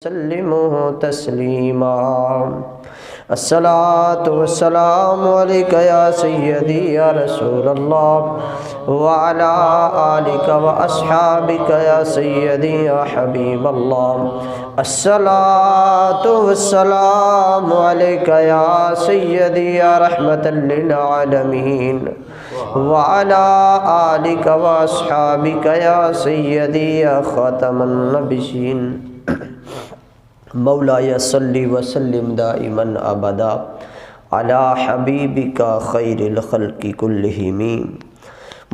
وسلموا تسلیما۔ الصلاۃ والسلام علیک یا سیدی یا رسول اللہ وعلی آلک واصحابک یا سیدی یا حبیب اللہ۔ الصلاۃ والسلام علیک یا سیدی یا رحمۃ للعالمین وعلی آلک واصحابک یا سیدی یا خاتم النبیین۔ مولاي صل وسلم دائما ابدا على حبيبك خير الخلق كلهم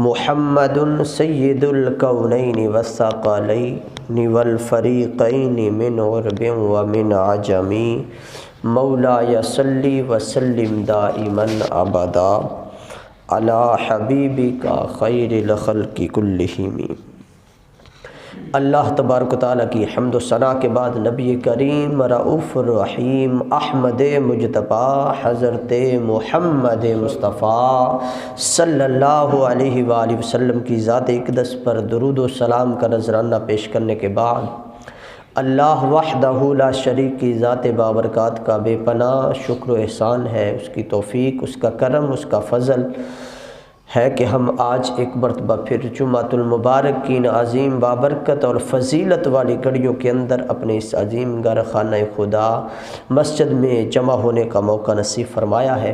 محمد سيد الكونين والثقلين والفريقين من عرب ومن عجم۔ مولاي صل وسلم دائما ابدا على حبيبك خير الخلق كلهم۔ اللہ تبارک و تعالیٰ کی حمد و ثنا کے بعد نبی کریم رؤوف الرحیم احمد مجتبیٰ حضرت محمد مصطفیٰ صلی اللہ علیہ وآلہ وسلم کی ذات اقدس پر درود و سلام کا نذرانہ پیش کرنے کے بعد اللہ وحدہ لا شریک کی ذات بابرکات کا بے پناہ شکر و احسان ہے، اس کی توفیق، اس کا کرم، اس کا فضل ہے کہ ہم آج ایک مرتبہ پھر جمعۃ المبارک کی ان عظیم بابرکت اور فضیلت والی گھڑیوں کے اندر اپنے اس عظیم گھر خانہ خدا مسجد میں جمع ہونے کا موقع نصیب فرمایا ہے۔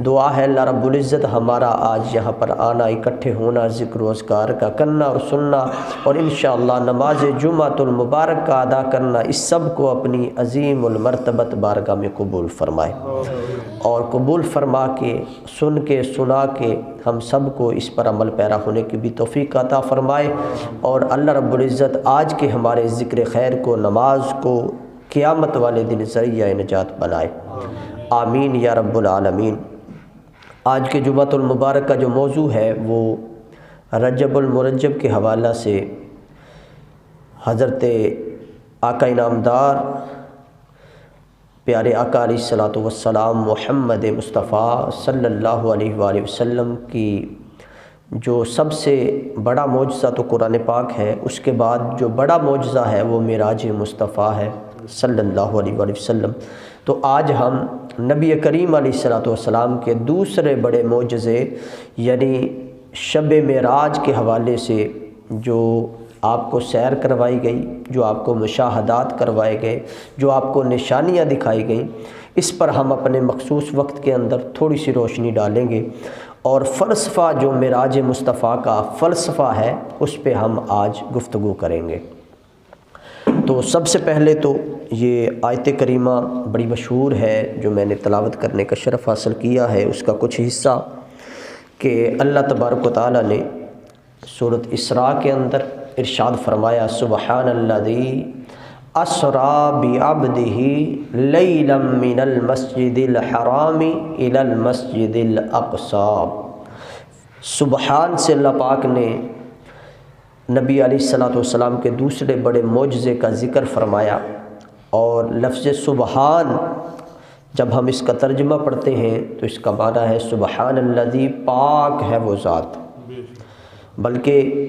دعا ہے اللہ رب العزت ہمارا آج یہاں پر آنا، اکٹھے ہونا، ذکر و اذکار کا کرنا اور سننا اور انشاءاللہ نماز جمعۃ المبارک کا ادا کرنا، اس سب کو اپنی عظیم المرتبت بارگاہ میں قبول فرمائے، اور قبول فرما کے سن کے سنا کے ہم سب کو اس پر عمل پیرا ہونے کی بھی توفیق عطا فرمائے، اور اللہ رب العزت آج کے ہمارے ذکر خیر کو، نماز کو قیامت والے دن ذریعہ نجات بنائے، آمین یا رب العالمین۔ آج کے جمعۃ المبارک کا جو موضوع ہے وہ رجب المرجب کے حوالہ سے حضرت آقا انعامدار پیارے آقا علیہ الصلوۃ والسلام محمد مصطفیٰ صلی اللہ علیہ وآلہ وسلم کی جو سب سے بڑا معجزہ تو قرآن پاک ہے، اس کے بعد جو بڑا معجزہ ہے وہ معراج مصطفیٰ ہے صلی اللہ علیہ وآلہ وسلم۔ تو آج ہم نبی کریم علیہ الصلوۃ والسلام کے دوسرے بڑے معجزے یعنی شب معراج کے حوالے سے جو آپ کو سیر کروائی گئی، جو آپ کو مشاہدات کروائے گئے، جو آپ کو نشانیاں دکھائی گئیں، اس پر ہم اپنے مخصوص وقت کے اندر تھوڑی سی روشنی ڈالیں گے، اور فلسفہ جو معراج مصطفیٰ کا فلسفہ ہے اس پہ ہم آج گفتگو کریں گے۔ تو سب سے پہلے تو یہ آیت کریمہ بڑی مشہور ہے جو میں نے تلاوت کرنے کا شرف حاصل کیا ہے، اس کا کچھ حصہ کہ اللہ تبارک و تعالیٰ نے سورۃ اسراء کے اندر ارشاد فرمایا سبحان الذی اسری بعبدہ لیلا من المسجد الحرام الی المسجد الاقصی۔ سبحان سے اللہ پاک نے نبی علیہ الصلوۃ والسلام کے دوسرے بڑے معجزے کا ذکر فرمایا، اور لفظ سبحان جب ہم اس کا ترجمہ پڑھتے ہیں تو اس کا معنی ہے سبحان الذی، پاک ہے وہ ذات، بلکہ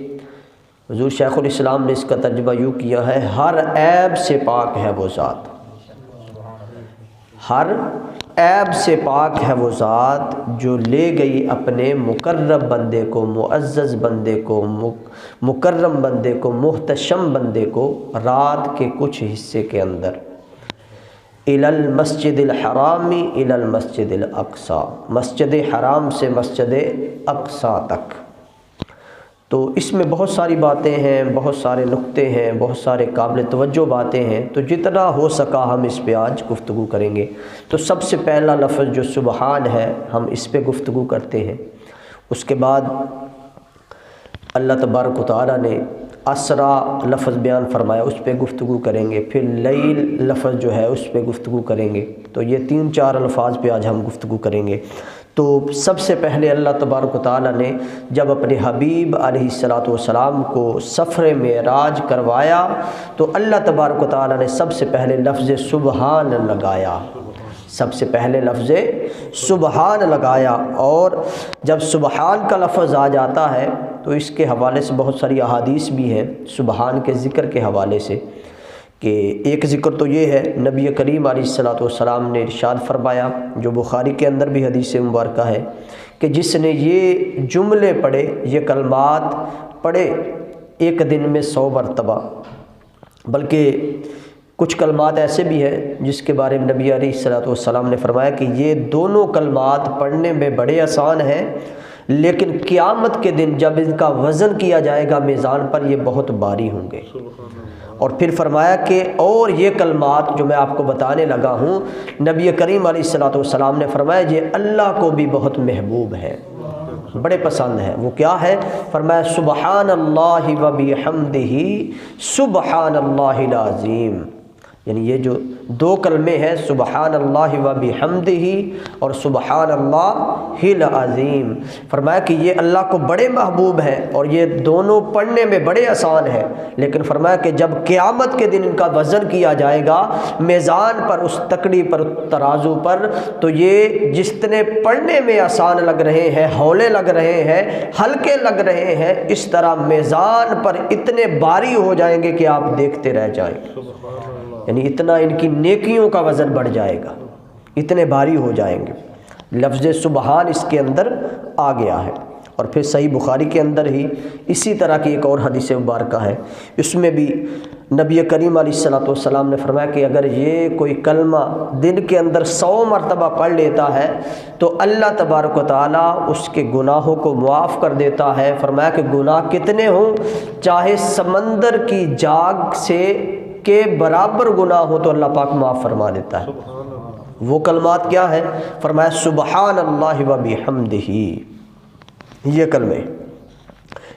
حضور شیخ الاسلام نے اس کا ترجمہ یوں کیا ہے ہر عیب سے پاک ہے وہ ذات، ہر عیب سے پاک ہے وہ ذات جو لے گئی اپنے مقرب بندے کو، معزز بندے کو، مکرم بندے کو، محتشم بندے کو رات کے کچھ حصے کے اندر الی المسجد الحرام الی المسجد الاقصی، مسجد حرام سے مسجد اقصی تک۔ تو اس میں بہت ساری باتیں ہیں، بہت سارے نقطے ہیں، بہت سارے قابل توجہ باتیں ہیں، تو جتنا ہو سکا ہم اس پہ آج گفتگو کریں گے۔ تو سب سے پہلا لفظ جو سبحان ہے ہم اس پہ گفتگو کرتے ہیں، اس کے بعد اللہ تبارک و تعالیٰ نے اسرا لفظ بیان فرمایا، اس پہ گفتگو کریں گے، پھر لیل لفظ جو ہے اس پہ گفتگو کریں گے۔ تو یہ 3-4 الفاظ پہ آج ہم گفتگو کریں گے۔ تو سب سے پہلے اللہ تبارک و تعالیٰ نے جب اپنے حبیب علیہ الصلوۃ والسلام کو سفر معراج کروایا تو اللہ تبارک و تعالیٰ نے سب سے پہلے لفظ سبحان لگایا، سب سے پہلے لفظ سبحان لگایا۔ اور جب سبحان کا لفظ آ جاتا ہے تو اس کے حوالے سے بہت ساری احادیث بھی ہیں سبحان کے ذکر کے حوالے سے، کہ ایک ذکر تو یہ ہے، نبی کریم علیہ الصلوۃ والسلام نے ارشاد فرمایا، جو بخاری کے اندر بھی حدیث مبارکہ ہے، کہ جس نے یہ جملے پڑھے، یہ کلمات پڑھے ایک دن میں 100 مرتبہ، بلکہ کچھ کلمات ایسے بھی ہیں جس کے بارے میں نبی علیہ الصلوۃ والسلام نے فرمایا کہ یہ دونوں کلمات پڑھنے میں بڑے آسان ہیں، لیکن قیامت کے دن جب ان کا وزن کیا جائے گا میزان پر، یہ بہت بھاری ہوں گے۔ اور پھر فرمایا کہ اور یہ کلمات جو میں آپ کو بتانے لگا ہوں، نبی کریم علیہ الصلوۃ والسلام نے فرمایا یہ اللہ کو بھی بہت محبوب ہے، بڑے پسند ہے۔ وہ کیا ہے؟ فرمایا سبحان اللہ و بحمدہ سبحان اللہ العظیم، یعنی یہ جو 2 کلمے ہیں، سبحان اللہ و بحمدہ اور سبحان اللہ العظیم، فرمایا کہ یہ اللہ کو بڑے محبوب ہیں اور یہ دونوں پڑھنے میں بڑے آسان ہیں، لیکن فرمایا کہ جب قیامت کے دن ان کا وزن کیا جائے گا میزان پر، اس تکڑی پر، ترازو پر، تو یہ جتنے پڑھنے میں آسان لگ رہے ہیں، ہولے لگ رہے ہیں، ہلکے لگ رہے ہیں، اس طرح میزان پر اتنے بھاری ہو جائیں گے کہ آپ دیکھتے رہ جائیں گے، یعنی اتنا ان کی نیکیوں کا وزن بڑھ جائے گا، اتنے بھاری ہو جائیں گے۔ لفظ سبحان اس کے اندر آ گیا ہے، اور پھر صحیح بخاری کے اندر ہی اسی طرح کی ایک اور حدیث مبارکہ ہے، اس میں بھی نبی کریم علیہ الصلوۃ والسلام نے فرمایا کہ اگر یہ کوئی کلمہ دن کے اندر 100 مرتبہ پڑھ لیتا ہے تو اللہ تبارک و تعالیٰ اس کے گناہوں کو معاف کر دیتا ہے۔ فرمایا کہ گناہ کتنے ہوں، چاہے سمندر کی جاگ سے کے برابر گناہ ہو تو اللہ پاک معاف فرما دیتا ہے۔ وہ کلمات کیا ہے؟ فرمایا سبحان اللہ و بحمدہ، یہ کلمے،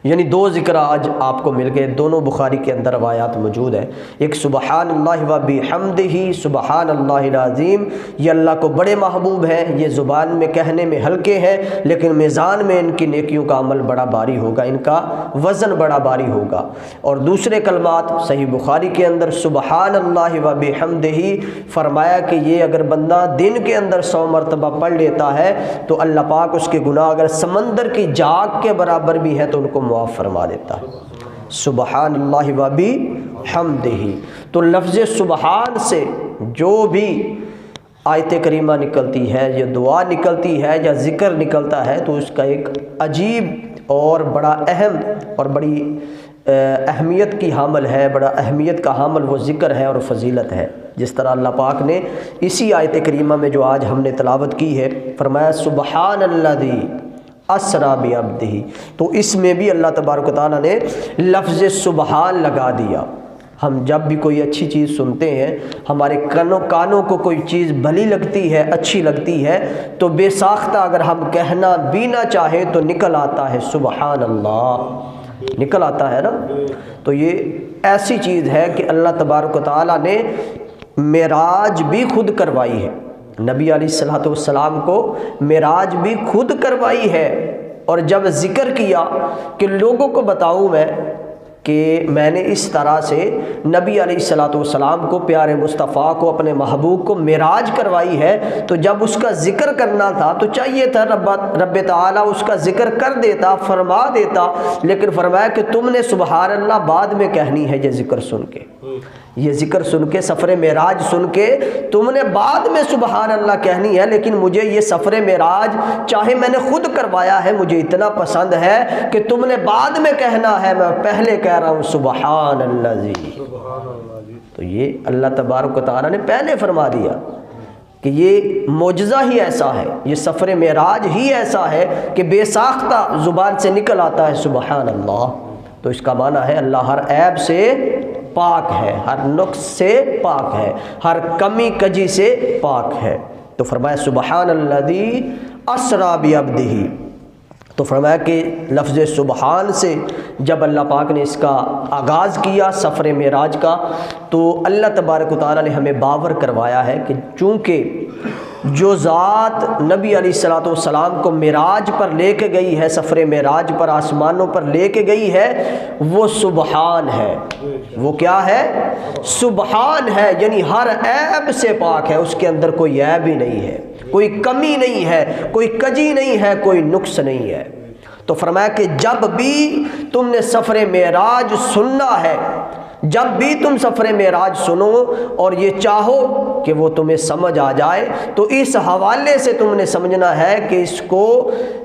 یعنی 2 ذکر آج آپ کو مل گئے، دونوں بخاری کے اندر روایات موجود ہیں۔ ایک سبحان اللہ و بحمدہ سبحان اللہ العظیم، یہ اللہ کو بڑے محبوب ہیں، یہ زبان میں کہنے میں ہلکے ہیں لیکن میزان میں ان کی نیکیوں کا عمل بڑا بھاری ہوگا، ان کا وزن بڑا بھاری ہوگا۔ اور دوسرے کلمات صحیح بخاری کے اندر سبحان اللہ و بحمدہ، فرمایا کہ یہ اگر بندہ دن کے اندر 100 مرتبہ پڑھ لیتا ہے تو اللہ پاک اس کے گناہ اگر سمندر کی جاگ کے برابر بھی ہے تو ان کو معاف فرما دیتا ہے۔ سبحان اللہ و بحمدہ، تو لفظ سبحان سے جو بھی آیت کریمہ نکلتی ہے، یا دعا نکلتی ہے، یا ذکر نکلتا ہے، تو اس کا ایک عجیب اور بڑا اہم اور بڑی اہمیت کی حامل ہے، بڑا اہمیت کا حامل وہ ذکر ہے اور فضیلت ہے۔ جس طرح اللہ پاک نے اسی آیت کریمہ میں جو آج ہم نے تلاوت کی ہے، فرمایا سبحان الذی اسریٰ بعبدہ، تو اس میں بھی اللہ تبارک و تعالیٰ نے لفظ سبحان لگا دیا۔ ہم جب بھی کوئی اچھی چیز سنتے ہیں، ہمارے کانوں کو کوئی چیز بھلی لگتی ہے، اچھی لگتی ہے، تو بے ساختہ اگر ہم کہنا بھی نہ چاہیں تو نکل آتا ہے سبحان اللہ، نکل آتا ہے نا۔ تو یہ ایسی چیز ہے کہ اللہ تبارک و تعالیٰ نے معراج بھی خود کروائی ہے، نبی علیہ الصلوۃ والسلام کو معراج بھی خود کروائی ہے، اور جب ذکر کیا کہ لوگوں کو بتاؤں میں کہ میں نے اس طرح سے نبی علیہ الصلوۃ والسلام کو، پیارے مصطفیٰ کو، اپنے محبوب کو معراج کروائی ہے، تو جب اس کا ذکر کرنا تھا تو چاہیے تھا رب تعالیٰ اس کا ذکر کر دیتا، فرما دیتا، لیکن فرمایا کہ تم نے سبحان اللہ بعد میں کہنی ہے، یہ ذکر سن کے، یہ ذکر سن کے، سفر معراج سن کے تم نے بعد میں سبحان اللہ کہنی ہے، لیکن مجھے یہ سفر معراج چاہے میں نے خود کروایا ہے، مجھے اتنا پسند ہے کہ تم نے بعد میں کہنا ہے، میں پہلے کہہ رہا ہوں سبحان الذی۔ تو یہ اللہ تبارک و تعالیٰ نے پہلے فرما دیا کہ یہ معجزہ ہی ایسا ہے، یہ سفر معراج ہی ایسا ہے کہ بے ساختہ زبان سے نکل آتا ہے سبحان اللہ۔ تو اس کا معنی ہے اللہ ہر عیب سے پاک ہے، ہر نقص سے پاک ہے، ہر کمی کجی سے پاک ہے۔ تو فرمایا سبحان الذی اسریٰ بعبدہ، تو فرمایا کہ لفظ سبحان سے جب اللہ پاک نے اس کا آغاز کیا سفر معراج کا، تو اللہ تبارک و تعالیٰ نے ہمیں باور کروایا ہے کہ چونکہ جو ذات نبی علیہ الصلوۃ والسلام کو معراج پر لے کے گئی ہے، سفر معراج پر آسمانوں پر لے کے گئی ہے، وہ سبحان ہے۔ وہ کیا ہے؟ سبحان ہے، یعنی ہر عیب سے پاک ہے، اس کے اندر کوئی عیب ہی نہیں ہے، کوئی کمی نہیں ہے، کوئی کجی نہیں ہے، کوئی نقص نہیں ہے۔ تو فرمایا کہ جب بھی تم نے سفر معراج سننا ہے، جب بھی تم سفر معراج سنو اور یہ چاہو کہ وہ تمہیں سمجھ آ جائے تو اس حوالے سے تم نے سمجھنا ہے کہ اس کو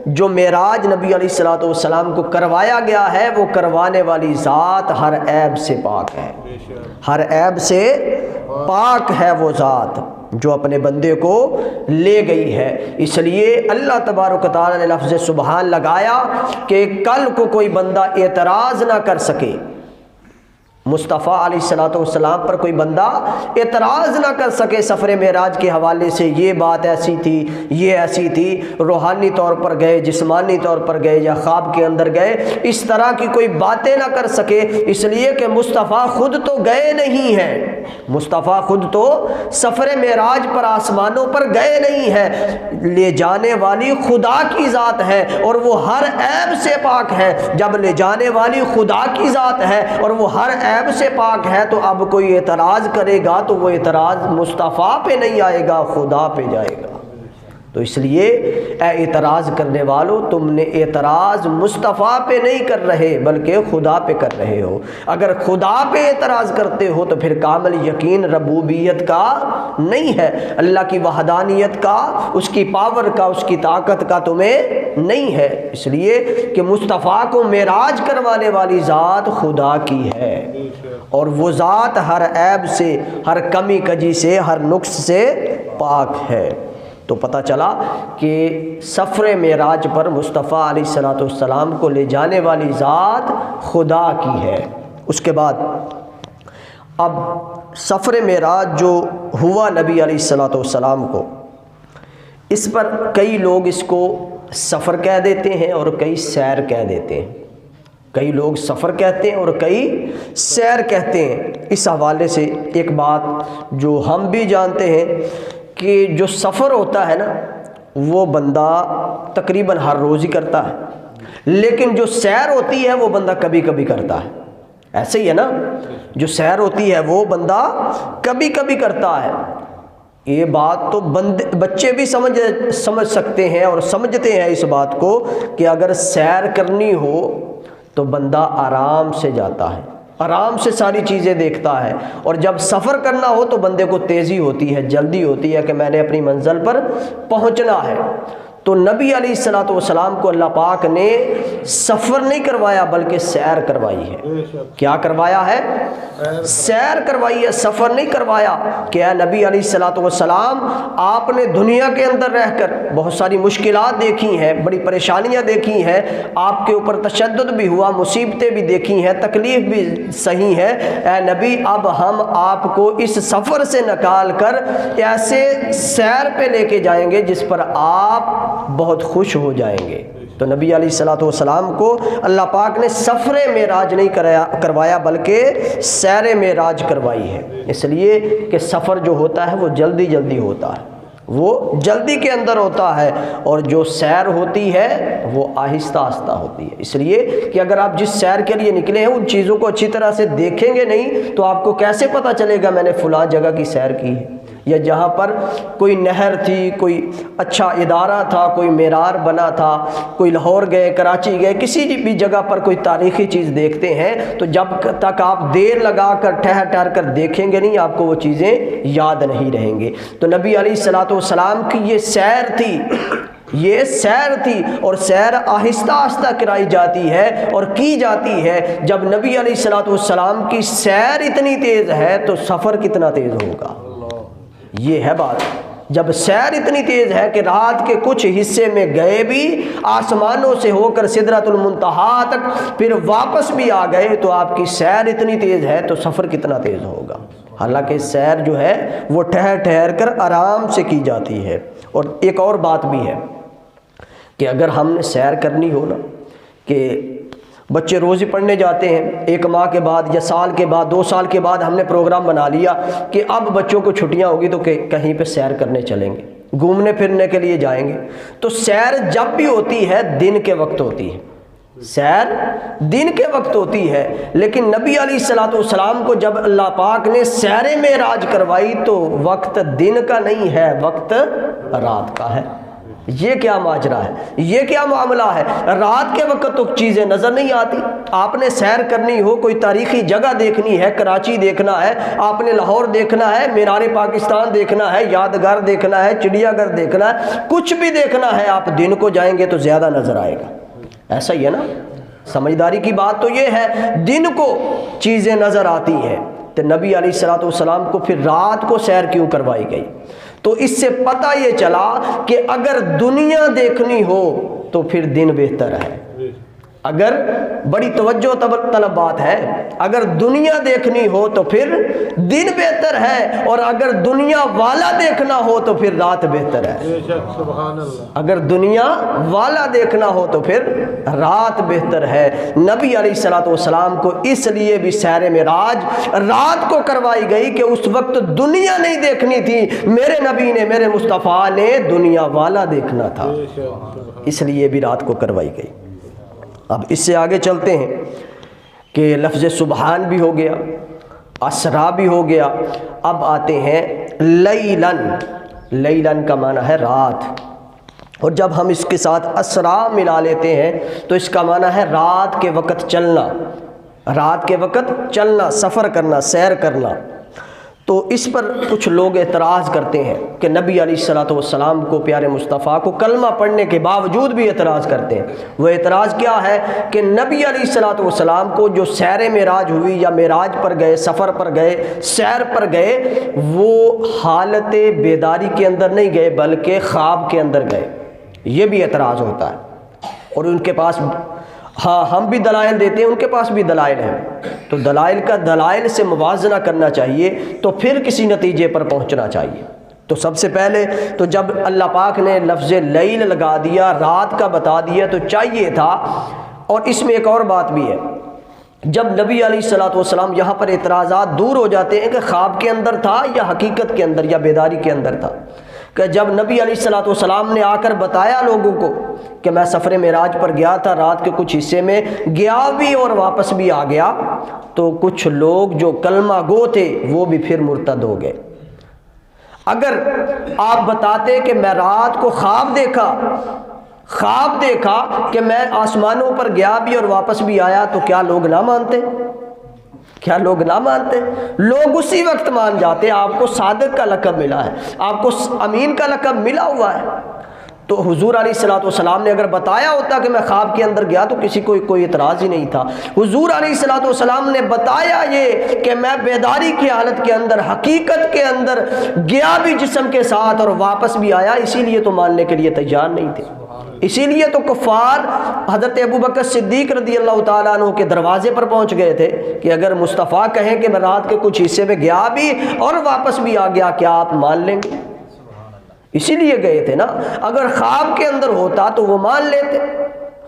جو معراج نبی علیہ الصلوۃ والسلام کو کروایا گیا ہے وہ کروانے والی ذات ہر عیب سے پاک ہے، ہر عیب سے پاک ہے وہ ذات جو اپنے بندے کو لے گئی ہے۔ اس لیے اللہ تبارک و تعالیٰ نے لفظ سبحان لگایا کہ کل کو کوئی بندہ اعتراض نہ کر سکے، مصطفیٰ علیہ الصلوۃ والسلام پر کوئی بندہ اعتراض نہ کر سکے سفر معراج کے حوالے سے، یہ بات ایسی تھی، یہ ایسی تھی، روحانی طور پر گئے، جسمانی طور پر گئے یا خواب کے اندر گئے، اس طرح کی کوئی باتیں نہ کر سکے، اس لیے کہ مصطفیٰ خود تو گئے نہیں ہیں، مصطفیٰ خود تو سفر معراج پر آسمانوں پر گئے نہیں ہیں، لے جانے والی خدا کی ذات ہے اور وہ ہر عیب سے پاک ہے۔ جب لے جانے والی خدا کی ذات ہے اور وہ ہر عیب سے پاک ہے تو اب کوئی اعتراض کرے گا تو وہ اعتراض مصطفیٰ پہ نہیں آئے گا، خدا پہ جائے گا۔ تو اس لیے اے اعتراض کرنے والوں، تم نے اعتراض مصطفیٰ پہ نہیں کر رہے بلکہ خدا پہ کر رہے ہو۔ اگر خدا پہ اعتراض کرتے ہو تو پھر کامل یقین ربوبیت کا نہیں ہے، اللہ کی وحدانیت کا، اس کی پاور کا، اس کی طاقت کا تمہیں نہیں ہے۔ اس لیے کہ مصطفیٰ کو معراج کروانے والی ذات خدا کی ہے اور وہ ذات ہر عیب سے، ہر کمی کجی سے، ہر نقص سے پاک ہے۔ تو پتہ چلا کہ سفر معراج پر مصطفیٰ علیہ الصلوۃ والسلام کو لے جانے والی ذات خدا کی ہے۔ اس کے بعد اب سفر معراج جو ہوا نبی علیہ الصلوۃ والسلام کو، اس پر کئی لوگ اس کو سفر کہہ دیتے ہیں اور کئی سیر کہہ دیتے ہیں، کئی لوگ سفر کہتے ہیں اور کئی سیر کہتے ہیں۔ اس حوالے سے ایک بات جو ہم بھی جانتے ہیں کہ جو سفر ہوتا ہے نا وہ بندہ تقریباً ہر روز ہی کرتا ہے، لیکن جو سیر ہوتی ہے وہ بندہ کبھی کبھی کرتا ہے۔ ایسے ہی ہے نا، جو سیر ہوتی ہے وہ بندہ کبھی کبھی کرتا ہے۔ یہ بات تو بچے بھی سمجھ سکتے ہیں اور سمجھتے ہیں اس بات کو کہ اگر سیر کرنی ہو تو بندہ آرام سے جاتا ہے، آرام سے ساری چیزیں دیکھتا ہے، اور جب سفر کرنا ہو تو بندے کو تیزی ہوتی ہے، جلدی ہوتی ہے کہ میں نے اپنی منزل پر پہنچنا ہے۔ تو نبی علیہ الصلوۃ والسلام کو اللہ پاک نے سفر نہیں کروایا بلکہ سیر کروائی ہے۔ کیا کروایا ہے؟ سیر کروائی ہے، سفر نہیں کروایا۔ کہ اے نبی علیہ الصلوۃ والسلام، آپ نے دنیا کے اندر رہ کر بہت ساری مشکلات دیکھی ہیں، بڑی پریشانیاں دیکھی ہیں، آپ کے اوپر تشدد بھی ہوا، مصیبتیں بھی دیکھی ہیں، تکلیف بھی صحیح ہے۔ اے نبی، اب ہم آپ کو اس سفر سے نکال کر ایسے سیر پہ لے کے جائیں گے جس پر آپ بہت خوش ہو جائیں گے۔ تو نبی علیہ الصلوۃ والسلام کو اللہ پاک نے سفر معراج نہیں کروایا بلکہ سیر معراج کروائی ہے، اس لیے کہ سفر جو ہوتا ہے وہ جلدی جلدی ہوتا ہے، وہ جلدی کے اندر ہوتا ہے، اور جو سیر ہوتی ہے وہ آہستہ آہستہ ہوتی ہے۔ اس لیے کہ اگر آپ جس سیر کے لیے نکلے ہیں ان چیزوں کو اچھی طرح سے دیکھیں گے نہیں تو آپ کو کیسے پتہ چلے گا میں نے فلاں جگہ کی سیر کی ہے، یا جہاں پر کوئی نہر تھی، کوئی اچھا ادارہ تھا، کوئی معرار بنا تھا، کوئی لاہور گئے، کراچی گئے، کسی بھی جگہ پر کوئی تاریخی چیز دیکھتے ہیں تو جب تک آپ دیر لگا کر ٹھہر کر دیکھیں گے نہیں آپ کو وہ چیزیں یاد نہیں رہیں گے۔ تو نبی علیہ الصلوۃ والسلام کی یہ سیر تھی، یہ سیر تھی، اور سیر آہستہ آہستہ کرائی جاتی ہے اور کی جاتی ہے۔ جب نبی علیہ الصلوۃ والسلام کی سیر اتنی تیز ہے تو سفر کتنا تیز ہوگا، یہ ہے بات۔ جب سیر اتنی تیز ہے کہ رات کے کچھ حصے میں گئے بھی، آسمانوں سے ہو کر سدرۃ المنتہا تک پھر واپس بھی آ گئے، تو آپ کی سیر اتنی تیز ہے تو سفر کتنا تیز ہوگا۔ حالانکہ سیر جو ہے وہ ٹھہر کر آرام سے کی جاتی ہے۔ اور ایک اور بات بھی ہے کہ اگر ہم نے سیر کرنی ہو نا، کہ بچے روزی پڑھنے جاتے ہیں، ایک ماہ کے بعد یا سال کے بعد، 2 سال کے بعد ہم نے پروگرام بنا لیا کہ اب بچوں کو چھٹیاں ہوگی تو کہیں پہ سیر کرنے چلیں گے، گھومنے پھرنے کے لیے جائیں گے۔ تو سیر جب بھی ہوتی ہے دن کے وقت ہوتی ہے، سیر دن کے وقت ہوتی ہے، لیکن نبی علیہ الصلوۃ والسلام کو جب اللہ پاک نے سیر معراج کروائی تو وقت دن کا نہیں ہے، وقت رات کا ہے۔ یہ کیا ماجرا ہے، یہ کیا معاملہ ہے؟ رات کے وقت تو چیزیں نظر نہیں آتی. آپ نے سیر کرنی ہو، کوئی تاریخی جگہ دیکھنی ہے، کراچی دیکھنا ہے، آپ نے لاہور دیکھنا ہے، مینار پاکستان دیکھنا ہے، یادگار دیکھنا ہے، چڑیا گھر دیکھنا ہے، کچھ بھی دیکھنا ہے، آپ دن کو جائیں گے تو زیادہ نظر آئے گا. ایسا ہی ہے نا؟ سمجھداری کی بات تو یہ ہے، دن کو چیزیں نظر آتی ہیں. تو نبی علیہ الصلوۃ والسلام کو پھر رات کو سیر کیوں کروائی گئی؟ تو اس سے پتہ یہ چلا کہ اگر دنیا دیکھنی ہو تو پھر دن بہتر ہے. اگر بڑی توجہ طلب بات ہے، اگر دنیا دیکھنی ہو تو پھر دن بہتر ہے، اور اگر دنیا والا دیکھنا ہو تو پھر رات بہتر ہے. اگر دنیا والا دیکھنا ہو تو پھر رات بہتر ہے. نبی علیہ الصلوۃ والسلام کو اس لیے بھی سیر معراج رات کو کروائی گئی کہ اس وقت دنیا نہیں دیکھنی تھی، میرے نبی نے، میرے مصطفیٰ نے دنیا والا دیکھنا تھا، اس لیے بھی رات کو کروائی گئی. اب اس سے آگے چلتے ہیں کہ لفظ سبحان بھی ہو گیا، اسرا بھی ہو گیا. اب آتے ہیں لیلن. لیلن کا معنی ہے رات، اور جب ہم اس کے ساتھ اسرا ملا لیتے ہیں تو اس کا معنی ہے رات کے وقت چلنا، رات کے وقت چلنا، سفر کرنا، سیر کرنا. تو اس پر کچھ لوگ اعتراض کرتے ہیں کہ نبی علیہ الصلوۃ والسلام کو، پیارے مصطفیٰ کو کلمہ پڑھنے کے باوجود بھی اعتراض کرتے ہیں. وہ اعتراض کیا ہے کہ نبی علیہ الصلوۃ والسلام کو جو سیر معراج ہوئی یا معراج پر گئے، سفر پر گئے، سیر پر گئے، وہ حالت بیداری کے اندر نہیں گئے بلکہ خواب کے اندر گئے. یہ بھی اعتراض ہوتا ہے، اور ان کے پاس، ہاں ہم بھی دلائل دیتے ہیں، ان کے پاس بھی دلائل ہیں. تو دلائل کا دلائل سے موازنہ کرنا چاہیے، تو پھر کسی نتیجے پر پہنچنا چاہیے. تو سب سے پہلے تو جب اللہ پاک نے لفظ لیل لگا دیا، رات کا بتا دیا، تو چاہیے تھا. اور اس میں ایک اور بات بھی ہے، جب نبی علیہ الصلوۃ والسلام یہاں پر اعتراضات دور ہو جاتے ہیں کہ خواب کے اندر تھا یا حقیقت کے اندر یا بیداری کے اندر تھا. کہ جب نبی علیہ الصلوۃ والسلام نے آ کر بتایا لوگوں کو کہ میں سفر معراج پر گیا تھا، رات کے کچھ حصے میں گیا بھی اور واپس بھی آ گیا، تو کچھ لوگ جو کلمہ گو تھے وہ بھی پھر مرتد ہو گئے. اگر آپ بتاتے کہ میں رات کو خواب دیکھا کہ میں آسمانوں پر گیا بھی اور واپس بھی آیا، تو کیا لوگ نہ مانتے؟ کیا لوگ نہ مانتے؟ لوگ اسی وقت مان جاتے. آپ کو صادق کا لقب ملا ہے، آپ کو امین کا لقب ملا ہوا ہے. تو حضور علیہ الصلوۃ والسلام نے اگر بتایا ہوتا کہ میں خواب کے اندر گیا تو کسی کو کوئی اعتراض ہی نہیں تھا. حضور علیہ الصلوۃ والسلام نے بتایا یہ کہ میں بیداری کی حالت کے اندر، حقیقت کے اندر گیا بھی جسم کے ساتھ اور واپس بھی آیا، اسی لیے تو ماننے کے لیے تیار نہیں تھے. اسی لیے تو کفار حضرت ابوبکر صدیق رضی اللہ تعالیٰ عنہ کے دروازے پر پہنچ گئے تھے کہ اگر مصطفیٰ کہیں کہ میں رات کے کچھ حصے میں گیا بھی اور واپس بھی آ گیا، کیا آپ مان لیں گے؟ اسی لیے گئے تھے نا. اگر خواب کے اندر ہوتا تو وہ مان لیتے.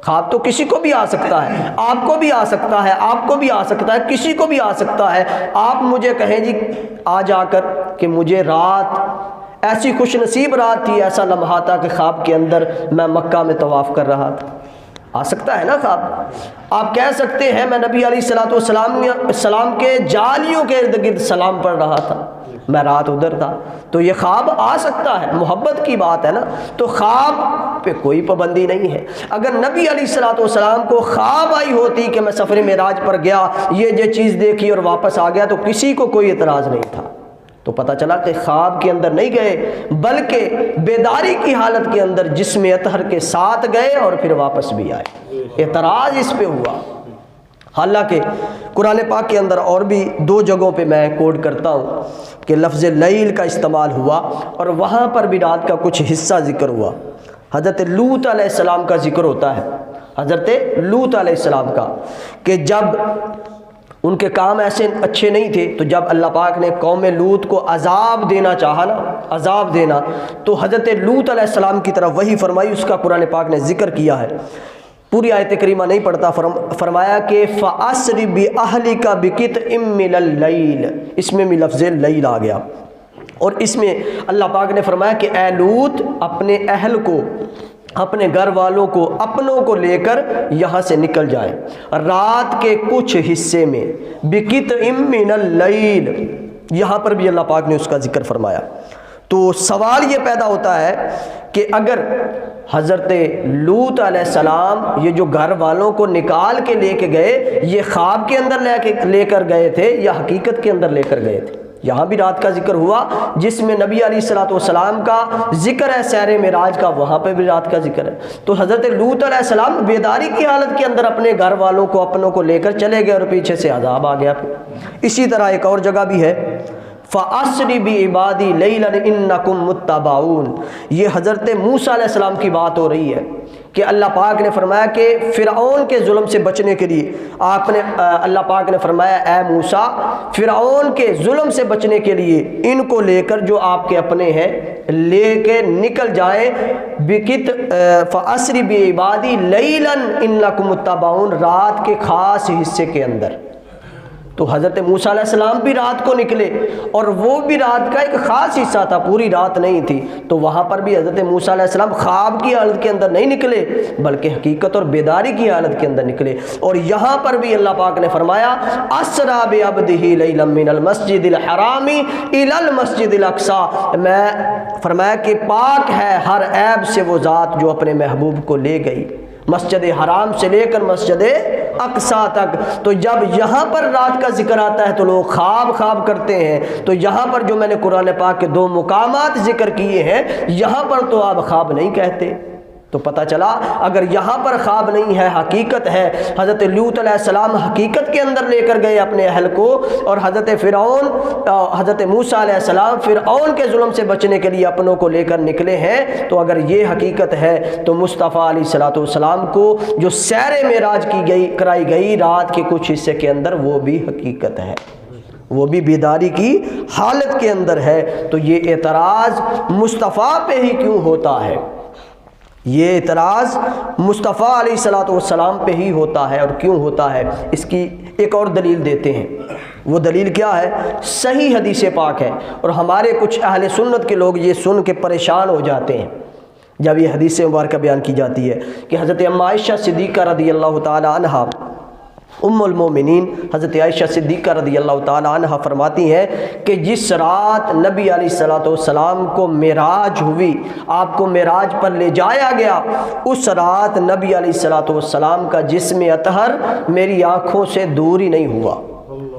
خواب تو کسی کو بھی آ سکتا ہے، آپ کو بھی آ سکتا ہے، آپ کو بھی آ سکتا ہے، کسی کو بھی آ سکتا ہے. آپ مجھے کہیں جی آ جا کر کہ مجھے رات ایسی خوش نصیب رات تھی، ایسا لمحہ تھا کہ خواب کے اندر میں مکہ میں طواف کر رہا تھا، آ سکتا ہے نا خواب. آپ کہہ سکتے ہیں میں نبی علیہ الصلوۃ والسلام کے جالیوں کے ارد گرد سلام پڑھ رہا تھا، میں رات ادھر تھا. تو یہ خواب آ سکتا ہے، محبت کی بات ہے نا. تو خواب پہ کوئی پابندی نہیں ہے. اگر نبی علیہ الصلوۃ والسلام کو خواب آئی ہوتی کہ میں سفر معراج پر گیا، یہ چیز دیکھی اور واپس آ گیا، تو کسی کو کوئی اعتراض نہیں تھا. تو پتہ چلا کہ خواب کے اندر نہیں گئے بلکہ بیداری کی حالت کے اندر جسم اطہر کے ساتھ گئے اور پھر واپس بھی آئے. اعتراض اس پہ ہوا. حالانکہ قرآن پاک کے اندر اور بھی 2 جگہوں پہ میں کوٹ کرتا ہوں کہ لفظ لیل کا استعمال ہوا، اور وہاں پر بھی رات کا کچھ حصہ ذکر ہوا. حضرت لوط علیہ السلام کا ذکر ہوتا ہے، حضرت لوط علیہ السلام کا، کہ جب ان کے کام ایسے اچھے نہیں تھے، تو جب اللہ پاک نے قوم لوط کو عذاب دینا چاہا نا، عذاب دینا، تو حضرت لوط علیہ السلام کی طرف وحی فرمائی. اس کا قرآن پاک نے ذکر کیا ہے. پوری آیت کریمہ نہیں پڑھتا، فرمایا کہ فَأَسْرِ بِأَهْلِكَ بِقِطْعٍ مِّنَ اللَّيْلِ، اس میں بھی لفظ لیل آ گیا. اور اس میں اللہ پاک نے فرمایا کہ اے لوط اپنے اہل کو، اپنے گھر والوں کو، اپنوں کو لے کر یہاں سے نکل جائیں رات کے کچھ حصے میں. بِقِطْعٍ مِّنَ اللَّيْلِ، یہاں پر بھی اللہ پاک نے اس کا ذکر فرمایا. تو سوال یہ پیدا ہوتا ہے کہ اگر حضرت لوط علیہ السلام یہ جو گھر والوں کو نکال کے لے کے گئے، یہ خواب کے اندر لے کر گئے تھے یا حقیقت کے اندر لے کر گئے تھے؟ یہاں بھی رات کا ذکر ہوا جس میں نبی علیہ الصلوۃ والسلام کا ذکر ہے، سیر معراج کا، وہاں پہ بھی رات کا ذکر ہے۔ تو حضرت لوط علیہ السلام بیداری کی حالت کے اندر اپنے گھر والوں کو، اپنوں کو لے کر چلے گئے اور پیچھے سے عذاب آ گیا۔ اسی طرح ایک اور جگہ بھی ہے، فَأَسْرِ بِعِبَادِي لَيْلًا إِنَّكُمْ مُتَّبَعُونَ، یہ حضرت موسیٰ علیہ السلام کی بات ہو رہی ہے کہ اللہ پاک نے فرمایا کہ فرعون کے ظلم سے بچنے کے لیے اللہ پاک نے فرمایا اے موسیٰ، فرعون کے ظلم سے بچنے کے لیے ان کو لے کر جو آپ کے اپنے ہیں لے کے نکل جائیں، فَأَسْرِ بِعِبَادِي لَيْلًا إِنَّكُمْ مُتَّبَعُونَ، رات کے خاص حصے کے اندر۔ تو حضرت موسیٰ علیہ السلام بھی رات کو نکلے اور وہ بھی رات کا ایک خاص حصہ تھا، پوری رات نہیں تھی، تو وہاں پر بھی حضرت موسیٰ علیہ السلام خواب کی حالت کے اندر نہیں نکلے بلکہ حقیقت اور بیداری کی حالت کے اندر نکلے۔ اور یہاں پر بھی اللہ پاک نے فرمایا اسریٰ بعبدہ لیلا من المسجد الحرام الی المسجد الاقصی، میں فرمایا کہ پاک ہے ہر عیب سے وہ ذات جو اپنے محبوب کو لے گئی مسجد حرام سے لے کر مسجد اقصیٰ تک۔ تو جب یہاں پر رات کا ذکر آتا ہے تو لوگ خواب کرتے ہیں، تو یہاں پر جو میں نے قرآن پاک کے 2 مقامات ذکر کیے ہیں، یہاں پر تو آپ خواب نہیں کہتے۔ تو پتہ چلا اگر یہاں پر خواب نہیں ہے، حقیقت ہے۔ حضرت لوط علیہ السلام حقیقت کے اندر لے کر گئے اپنے اہل کو، اور حضرت موسیٰ علیہ السلام فرعون کے ظلم سے بچنے کے لیے اپنوں کو لے کر نکلے ہیں۔ تو اگر یہ حقیقت ہے تو مصطفیٰ علیہ الصلوۃ والسلام کو جو سیر معراج کرائی گئی رات کے کچھ حصے کے اندر، وہ بھی حقیقت ہے، وہ بھی بیداری کی حالت کے اندر ہے۔ تو یہ اعتراض مصطفیٰ پہ ہی کیوں ہوتا ہے؟ یہ اعتراض مصطفیٰ علیہ الصلوۃ والسلام پہ ہی ہوتا ہے، اور کیوں ہوتا ہے اس کی ایک اور دلیل دیتے ہیں۔ وہ دلیل کیا ہے؟ صحیح حدیث پاک ہے، اور ہمارے کچھ اہل سنت کے لوگ یہ سن کے پریشان ہو جاتے ہیں جب یہ حدیث مبارکہ بیان کی جاتی ہے کہ حضرت ام عائشہ صدیقہ رضی اللہ تعالی عنہا، ام المومنین حضرت عائشہ صدیقہ رضی اللہ تعالی عنہ فرماتی ہیں کہ جس رات نبی علیہ الصلوۃ والسلام کو معراج ہوئی، آپ کو معراج پر لے جایا گیا، اس رات نبی علیہ الصلوۃ والسلام کا جسم اطہر میری آنکھوں سے دور ہی نہیں ہوا،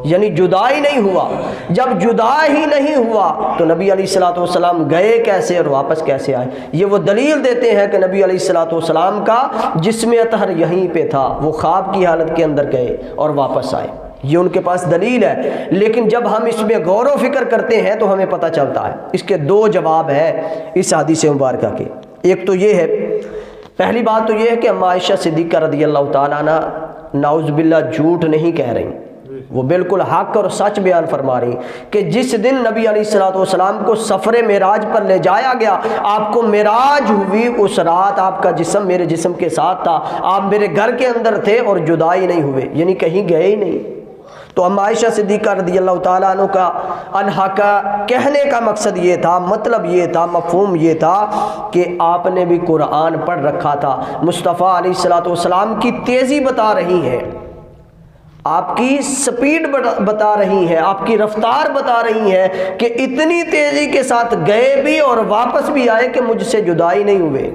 یعنی جدا ہی نہیں ہوا۔ جب جدا ہی نہیں ہوا تو نبی علیہ الصلوۃ والسلام گئے کیسے اور واپس کیسے آئے؟ یہ وہ دلیل دیتے ہیں کہ نبی علیہ الصلوۃ والسلام کا جسم اطہر یہیں پہ تھا، وہ خواب کی حالت کے اندر گئے اور واپس آئے، یہ ان کے پاس دلیل ہے۔ لیکن جب ہم اس میں غور و فکر کرتے ہیں تو ہمیں پتہ چلتا ہے اس کے 2 جواب ہیں اس حدیث مبارکہ کے۔ ایک تو یہ ہے، پہلی بات تو یہ ہے کہ ام عائشہ صدیقہ رضی اللہ تعالیٰ عنہ نعوذ باللہ جھوٹ نہیں کہہ رہی، وہ بالکل حق اور سچ بیان فرما رہی کہ جس دن نبی علیہ الصلوۃ والسلام کو سفر معراج پر لے جایا گیا، آپ کو معراج ہوئی، اس رات آپ کا جسم میرے جسم کے ساتھ تھا، آپ میرے گھر کے اندر تھے اور جدا ہی نہیں ہوئے، یعنی کہیں گئے ہی نہیں۔ تو ام عائشہ صدیقہ رضی اللہ تعالیٰ عنہ کا کہنے کا مقصد یہ تھا، مطلب یہ تھا، مفہوم یہ تھا کہ آپ نے بھی قرآن پڑھ رکھا تھا، مصطفیٰ علیہ الصلوۃ والسلام کی تیزی بتا رہی ہیں، آپ کی سپیڈ بتا رہی ہیں، آپ کی رفتار بتا رہی ہیں کہ اتنی تیزی کے ساتھ گئے بھی اور واپس بھی آئے کہ مجھ سے جدائی نہیں ہوئے۔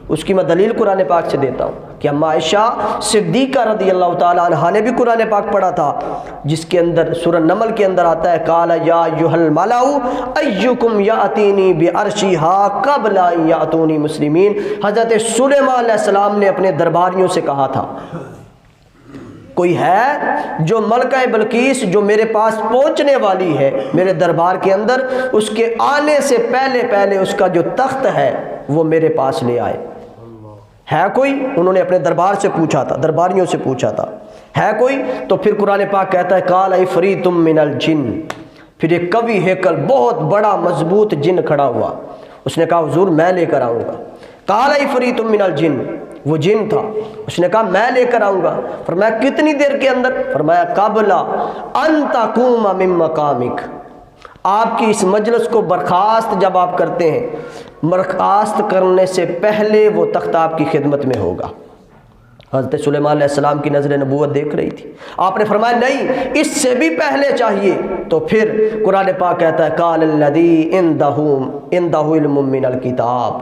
اس کی میں دلیل قرآن پاک سے دیتا ہوں کہ ام عائشہ صدیقہ رضی اللہ تعالیٰ عنہ نے بھی قرآن پاک پڑھا تھا، جس کے اندر سورہ نمل کے اندر آتا ہے قال یا ایھا الملأ ایکم یاتینی بعرشھا قبل ان یاتونی مسلمین۔ حضرت سلیمان علیہ السلام نے اپنے درباریوں سے کہا تھا کوئی ہے جو ملکہ بلقیس جو میرے پاس پہنچنے والی ہے میرے دربار کے اندر، اس کے آنے سے پہلے اس کا جو تخت ہے وہ میرے پاس لے آئے، ہے کوئی؟ انہوں نے اپنے دربار سے پوچھا تھا، درباریوں سے پوچھا تھا ہے کوئی؟ تو پھر قرآن پاک کہتا ہے قال عفریت من الجن، پھر ایک قوی ہیکل بہت بڑا مضبوط جن کھڑا ہوا، اس نے کہا حضور میں لے کر آؤں گا۔ قال عفریت من الجن، وہ جن تھا، اس نے کہا میں لے کر آؤں گا۔ فرمایا کتنی دیر کے اندر؟ فرمایا قبل ان تقوم من مقامک، آپ کی اس مجلس کو برخاست جب آپ کرتے ہیں، برخاست کرنے سے پہلے وہ تخت آپ کی خدمت میں ہوگا۔ حضرت سلیمان علیہ السلام کی نظر نبوت دیکھ رہی تھی. آپ نے فرمایا نہیں، اس سے بھی پہلے چاہیے. تو پھر قرآن پاک کہتا ہے قال الذی عندہ علم من الکتاب،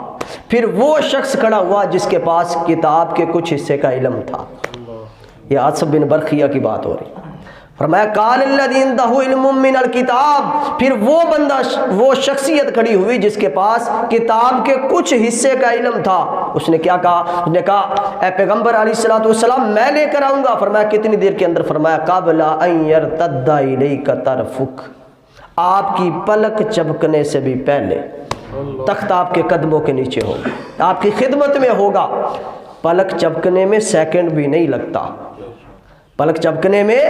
پھر وہ شخص کھڑا ہوا جس کے پاس کتاب کے کچھ حصے کا علم تھا. یہ عاصم بن برقیہ کی بات ہو رہی. فرمایا قال الذی عندہ علم من الکتاب، پھر وہ بندہ، وہ شخصیت کھڑی ہوئی جس کے پاس کتاب کے کچھ حصے کا علم تھا. اس نے کیا کہا؟ اس نے کہا اے پیغمبر علیہ الصلوۃ والسلام میں لے کر آؤں گا. فرمایا کتنی دیر کے اندر؟ فرمایا قبل ان یرتد الیک طرفک، آپ کی پلک چبکنے سے بھی پہلے تخت آپ کے قدموں کے نیچے ہوگا، آپ کی خدمت میں ہوگا. پلک چبکنے میں سیکنڈ بھی نہیں لگتا، پلک چبکنے میں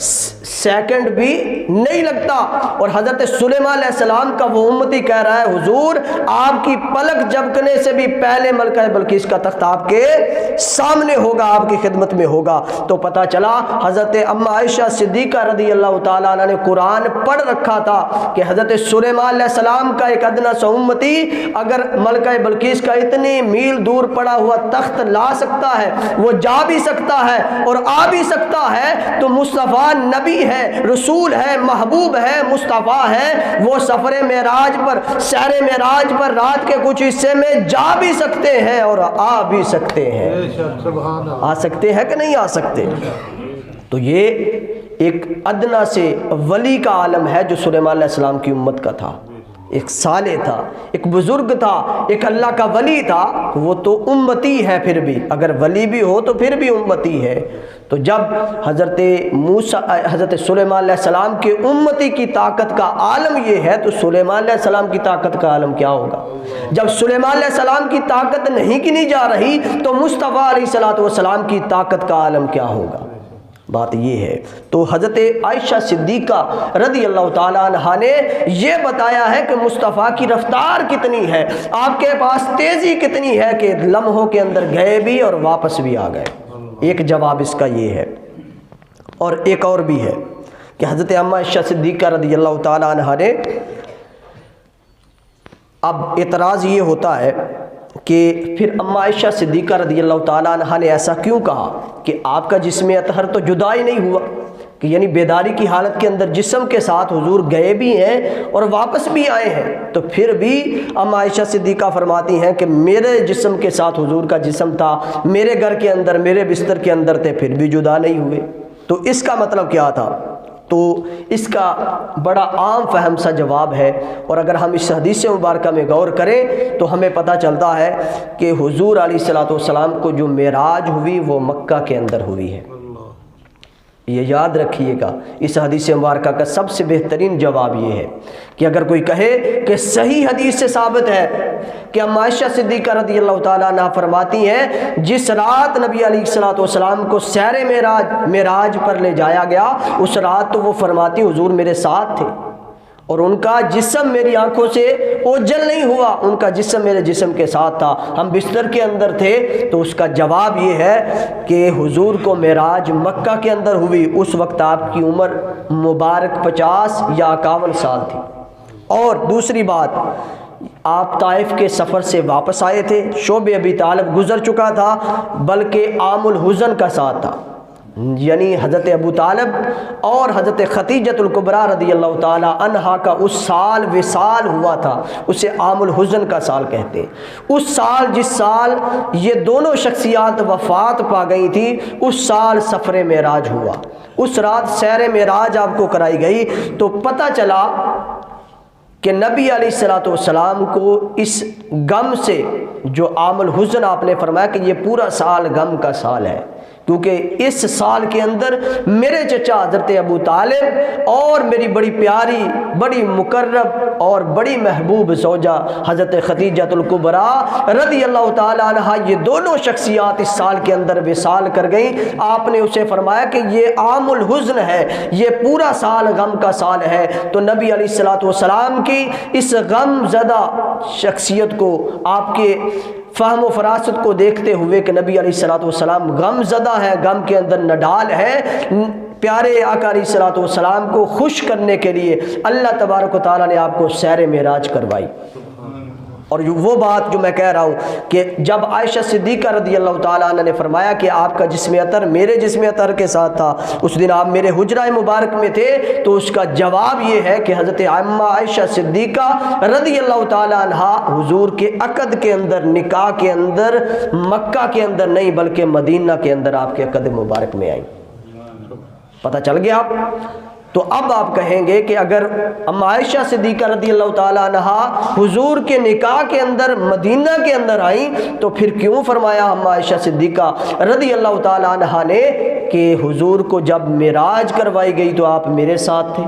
سیکنڈ بھی نہیں لگتا. اور حضرت سلیمان علیہ السلام کا وہ امتی کہہ رہا ہے حضور آپ کی پلک جھپکنے سے بھی پہلے ملکہ بلقیس کا تخت آپ کے سامنے ہوگا، آپ کی خدمت میں ہوگا. تو پتہ چلا حضرت اما عائشہ صدیقہ رضی اللہ تعالیٰ عنہ نے قرآن پڑھ رکھا تھا کہ حضرت سلیمان علیہ السلام کا ایک ادنا سا امتی اگر ملکہ بلقیس کا اتنی میل دور پڑا ہوا تخت لا سکتا ہے، وہ جا بھی سکتا ہے اور آ بھی سکتا ہے، تو مصطفیٰ نبی ہے، رسول ہے، محبوب ہے، مصطفیٰ ہے. وہ سفر معراج پر، سیر معراج پر رات کے کچھ حصے میں جا بھی سکتے ہیں اور آ بھی سکتے ہیں. آ سکتے ہیں کہ نہیں آ سکتے؟ تو یہ ایک ادنا سے ولی کا عالم ہے جو سلیمان علیہ السلام کی امت کا تھا. ایک صالح تھا، ایک بزرگ تھا، ایک اللہ کا ولی تھا. وہ تو امتی ہے، پھر بھی اگر ولی بھی ہو تو پھر بھی امتی ہے. تو جب حضرت سلیمان علیہ السلام کے امتی کی طاقت کا عالم یہ ہے تو سلیمان علیہ السلام کی طاقت کا عالم کیا ہوگا؟ جب سلیمان علیہ السلام کی طاقت نہیں گنی جا رہی تو مصطفیٰ علیہ الصلوۃ والسلام کی طاقت کا عالم کیا ہوگا؟ بات یہ ہے. تو حضرت عائشہ صدیقہ رضی اللہ تعالیٰ عنہ نے یہ بتایا ہے کہ مصطفیٰ کی رفتار کتنی ہے، آپ کے پاس تیزی کتنی ہے کہ لمحوں کے اندر گئے بھی اور واپس بھی آ گئے. ایک جواب اس کا یہ ہے. اور ایک اور بھی ہے کہ حضرت اما عائشہ صدیقہ رضی اللہ تعالیٰ عنہ نے، اب اعتراض یہ ہوتا ہے کہ پھر اما عائشہ صدیقہ رضی اللہ تعالیٰ عنہ نے ایسا کیوں کہا کہ آپ کا جسم اطہر تو جدا ہی نہیں ہوا، کہ یعنی بیداری کی حالت کے اندر جسم کے ساتھ حضور گئے بھی ہیں اور واپس بھی آئے ہیں. تو پھر بھی اما عائشہ صدیقہ فرماتی ہیں کہ میرے جسم کے ساتھ حضور کا جسم تھا، میرے گھر کے اندر، میرے بستر کے اندر تھے، پھر بھی جدا نہیں ہوئے. تو اس کا مطلب کیا تھا؟ تو اس کا بڑا عام فہم سا جواب ہے. اور اگر ہم اس حدیث مبارکہ میں غور کریں تو ہمیں پتہ چلتا ہے کہ حضور علیہ الصلوۃ والسلام کو جو معراج ہوئی وہ مکہ کے اندر ہوئی ہے. یہ یاد رکھیے گا. اس حدیث مبارکہ کا سب سے بہترین جواب یہ ہے کہ اگر کوئی کہے کہ صحیح حدیث سے ثابت ہے کہ اما عائشہ صدیقہ رضی اللہ تعالیٰ عنہ فرماتی ہیں جس رات نبی علیہ الصلوۃ والسلام کو سیر معراج پر لے جایا گیا، اس رات تو وہ فرماتی حضور میرے ساتھ تھے اور ان کا جسم میری آنکھوں سے اوجھل نہیں ہوا، ان کا جسم میرے جسم کے ساتھ تھا، ہم بستر کے اندر تھے. تو اس کا جواب یہ ہے کہ حضور کو معراج مکہ کے اندر ہوئی. اس وقت آپ کی عمر مبارک 50 یا 51 سال تھی. اور دوسری بات، آپ طائف کے سفر سے واپس آئے تھے، شعب ابی طالب گزر چکا تھا، بلکہ عام الحزن کا ساتھ تھا. یعنی حضرت ابو طالب اور حضرت خدیجۃ الکبریٰ رضی اللہ تعالی عنہا کا اس سال وصال ہوا تھا، اسے عام الحزن کا سال کہتے ہیں. اس سال جس سال یہ دونوں شخصیات وفات پا گئی تھی اس سال سفر معراج ہوا. اس رات سیر معراج آپ کو کرائی گئی. تو پتہ چلا کہ نبی علیہ الصلوۃ والسلام کو اس غم سے، جو عام الحزن آپ نے فرمایا کہ یہ پورا سال غم کا سال ہے، کیونکہ اس سال کے اندر میرے چچا حضرت ابو طالب اور میری بڑی پیاری، بڑی مقرب اور بڑی محبوب زوجہ حضرت خدیجۃ الکبریٰ رضی اللہ تعالی عنہا، یہ دونوں شخصیات اس سال کے اندر وصال کر گئیں. آپ نے اسے فرمایا کہ یہ عام الحزن ہے، یہ پورا سال غم کا سال ہے. تو نبی علیہ الصلوۃ والسلام کی اس غم زدہ شخصیت کو، آپ کے فہم و فراست کو دیکھتے ہوئے کہ نبی علیہ الصلوۃ والسلام غم زدہ ہے، غم کے اندر نڈال ہے، پیارے آقا علیہ الصلوۃ والسلام کو خوش کرنے کے لیے اللہ تبارک و تعالیٰ نے آپ کو سیر معراج کروائی. اور وہ بات جو میں کہہ رہا ہوں کہ جب عائشہ صدیقہ رضی اللہ تعالیٰ عنہ نے فرمایا کہ آپ کا جسم اطہر میرے جسم اطہر کے ساتھ تھا، اس دن آپ میرے حجرہ مبارک میں تھے، تو اس کا جواب یہ ہے کہ حضرت عامہ عائشہ صدیقہ رضی اللہ تعالیٰ عنہ حضور کے عقد کے اندر، نکاح کے اندر، مکہ کے اندر نہیں بلکہ مدینہ کے اندر آپ کے عقد مبارک میں آئیں۔ پتہ چل گیا آپ؟ تو اب آپ کہیں گے کہ اگر ام عائشہ صدیقہ رضی اللہ تعالیٰ عنہ حضور کے نکاح کے اندر مدینہ کے اندر آئیں تو پھر کیوں فرمایا ام عائشہ صدیقہ رضی اللہ تعالیٰ عنہ نے کہ حضور کو جب معراج کروائی گئی تو آپ میرے ساتھ تھے؟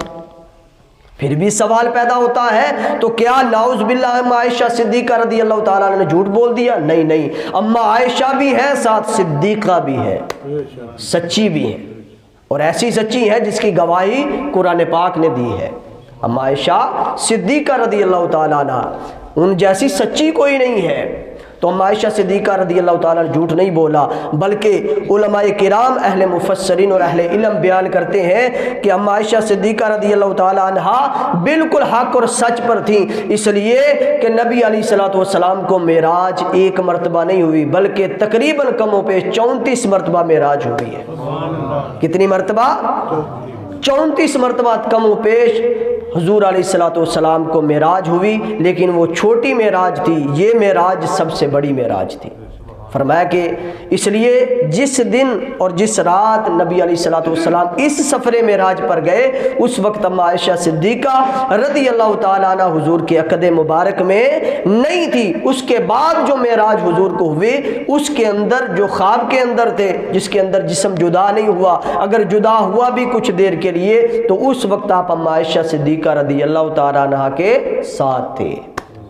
پھر بھی سوال پیدا ہوتا ہے تو کیا نعوذ باللہ ام عائشہ صدیقہ رضی اللہ تعالیٰ عنہ نے جھوٹ بول دیا؟ نہیں نہیں، ام عائشہ بھی ہے ساتھ صدیقہ بھی ہے، سچی بھی ہے، اور ایسی سچی ہے جس کی گواہی قرآن پاک نے دی ہے۔ ام عائشہ صدیقہ رضی اللہ تعالیٰ عنہ ان جیسی سچی کوئی نہیں ہے، تو ام عائشہ صدیقہ رضی اللہ تعالیٰ نے جھوٹ نہیں بولا، بلکہ علماء کرام اہل مفسرین اور اہل علم بیان کرتے ہیں کہ ام عائشہ صدیقہ رضی اللہ تعالیٰ عنہ بالکل حق اور سچ پر تھیں، اس لیے کہ نبی علیہ الصلوۃ والسلام کو معراج ایک مرتبہ نہیں ہوئی بلکہ تقریباً کم و بیش 34 مرتبہ معراج ہوئی ہے۔ کتنی مرتبہ؟ 34 مرتبہ کم و پیش حضور علیہ الصلوۃ والسلام کو معراج ہوئی، لیکن وہ چھوٹی معراج تھی، یہ معراج سب سے بڑی معراج تھی۔ فرمایا کہ اس لیے جس دن اور جس رات نبی علیہ الصلوۃ والسلام اس سفر معراج پر گئے اس وقت ام عائشہ صدیقہ رضی اللہ تعالیٰ عنہ حضور کے عقد مبارک میں نہیں تھی۔ اس کے بعد جو معراج حضور کو ہوئے اس کے اندر جو خواب کے اندر تھے، جس کے اندر جسم جدا نہیں ہوا، اگر جدا ہوا بھی کچھ دیر کے لیے تو اس وقت آپ ام عائشہ صدیقہ رضی اللہ تعالیٰ عنہ کے ساتھ تھے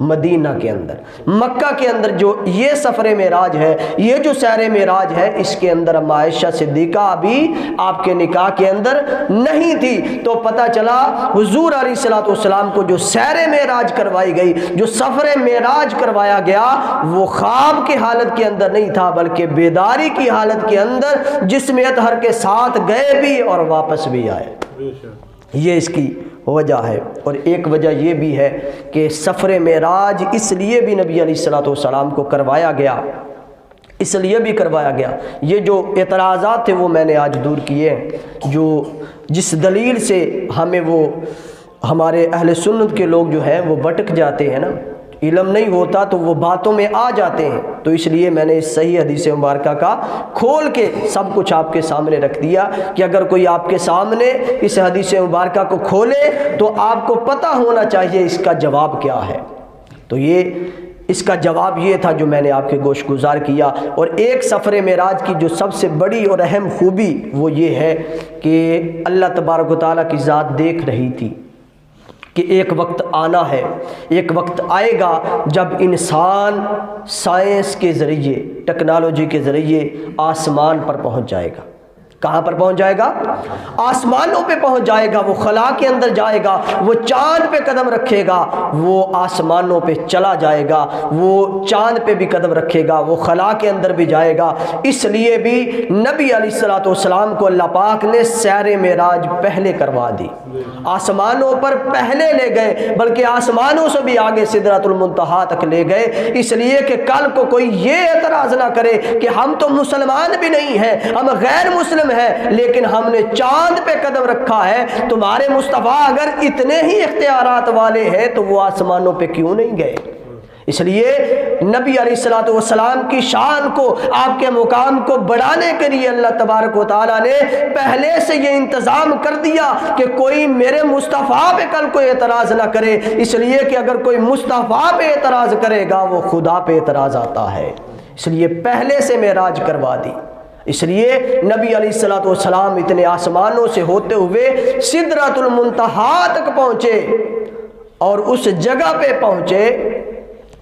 مدینہ کے اندر۔ مکہ کے اندر جو یہ سفر معراج ہے، یہ جو سیر معراج ہے، اس کے اندر ام عائشہ صدیقہ ابھی آپ کے نکاح کے اندر نہیں تھی۔ تو پتہ چلا حضور علیہ الصلوۃ والسلام کو جو سیر معراج کروائی گئی، جو سفر معراج کروایا گیا، وہ خواب کی حالت کے اندر نہیں تھا بلکہ بیداری کی حالت کے اندر جسم اطہر کے ساتھ گئے بھی اور واپس بھی آئے۔ یہ اس کی وجہ ہے۔ اور ایک وجہ یہ بھی ہے کہ سفر معراج اس لیے بھی نبی علیہ الصلوۃ والسلام کو کروایا گیا، اس لیے بھی کروایا گیا، یہ جو اعتراضات تھے وہ میں نے آج دور کیے، جو جس دلیل سے ہمیں وہ ہمارے اہل سنت کے لوگ جو ہیں وہ بھٹک جاتے ہیں نا، علم نہیں ہوتا تو وہ باتوں میں آ جاتے ہیں، تو اس لیے میں نے اس صحیح حدیث مبارکہ کا کھول کے سب کچھ آپ کے سامنے رکھ دیا کہ اگر کوئی آپ کے سامنے اس حدیث مبارکہ کو کھولے تو آپ کو پتہ ہونا چاہیے اس کا جواب کیا ہے۔ تو یہ اس کا جواب یہ تھا جو میں نے آپ کے گوش گزار کیا۔ اور ایک سفر معراج کی جو سب سے بڑی اور اہم خوبی وہ یہ ہے کہ اللہ تبارک و تعالیٰ کی ذات دیکھ رہی تھی کہ ایک وقت آنا ہے، ایک وقت آئے گا جب انسان سائنس کے ذریعے، ٹیکنالوجی کے ذریعے آسمان پر پہنچ جائے گا۔ کہاں پر پہنچ جائے گا؟ آسمانوں پہ پہنچ جائے گا، وہ خلا کے اندر جائے گا، وہ چاند پہ قدم رکھے گا، وہ آسمانوں پہ چلا جائے گا، وہ چاند پہ بھی قدم رکھے گا، وہ خلا کے اندر بھی جائے گا۔ اس لیے بھی نبی علیہ الصلوۃ والسلام کو اللہ پاک نے سیر معراج پہلے کروا دی، آسمانوں پر پہلے لے گئے، بلکہ آسمانوں سے بھی آگے سدرۃ المنتہا تک لے گئے، اس لیے کہ کل کو کوئی یہ اعتراض نہ کرے کہ ہم تو مسلمان بھی نہیں ہیں، ہم غیر مسلم ہے لیکن ہم نے چاند پہ قدم رکھا ہے، تمہارے مصطفیٰ اگر اتنے ہی اختیارات والے ہیں تو وہ آسمانوں پہ کیوں نہیں گئے؟ اس لیے نبی علیہ الصلوۃ والسلام کی شان کو، آپ کے مقام کو بڑھانے کے لیے اللہ تبارک و تعالیٰ نے پہلے سے یہ انتظام کر دیا کہ کوئی میرے مصطفیٰ پہ کل کوئی اعتراض نہ کرے، اس لیے کہ اگر کوئی مصطفیٰ پہ اعتراض کرے گا وہ خدا پہ اعتراض آتا ہے، اس لیے پہلے سے معراج کروا دی۔ اس لیے نبی علیہ الصلوۃ والسلام اتنے آسمانوں سے ہوتے ہوئے سدرۃ المنتہا تک پہنچے اور اس جگہ پہ پہنچے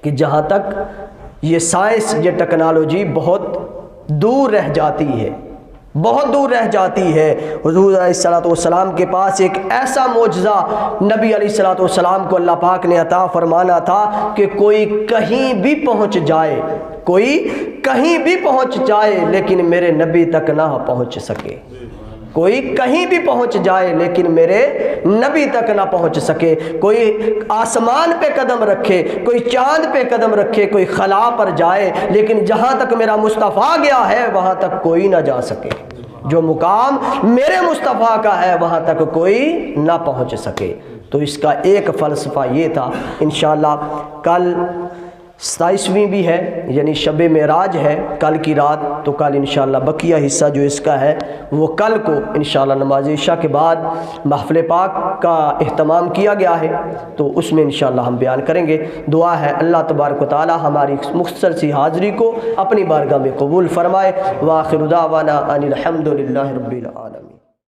کہ جہاں تک یہ سائنس، یہ ٹیکنالوجی بہت دور رہ جاتی ہے، بہت دور رہ جاتی ہے۔ حضور علیہ الصلوۃ والسلام کے پاس ایک ایسا معجزہ نبی علیہ الصلوۃ والسلام کو اللہ پاک نے عطا فرمانا تھا کہ کوئی کہیں بھی پہنچ جائے، کوئی کہیں بھی پہنچ جائے لیکن میرے نبی تک نہ پہنچ سکے۔ کوئی کہیں بھی پہنچ جائے لیکن میرے نبی تک نہ پہنچ سکے. کوئی آسمان پہ قدم رکھے، کوئی چاند پہ قدم رکھے، کوئی خلا پر جائے، لیکن جہاں تک میرا مصطفیٰ گیا ہے وہاں تک کوئی نہ جا سکے. جو مقام میرے مصطفیٰ کا ہے وہاں تک کوئی نہ پہنچ سکے. تو اس کا ایک فلسفہ یہ تھا. انشاءاللہ کل 27ویں بھی ہے، یعنی شب معراج ہے کل کی رات. تو کل انشاءاللہ بقیہ حصہ جو اس کا ہے وہ کل کو انشاءاللہ نماز عشاء کے بعد محفل پاک کا اہتمام کیا گیا ہے، تو اس میں انشاءاللہ ہم بیان کریں گے. دعا ہے اللہ تبارک و تعالی ہماری مختصر سی حاضری کو اپنی بارگاہ میں قبول فرمائے. وآخر دعوانا ان الحمد للہ رب العالمین.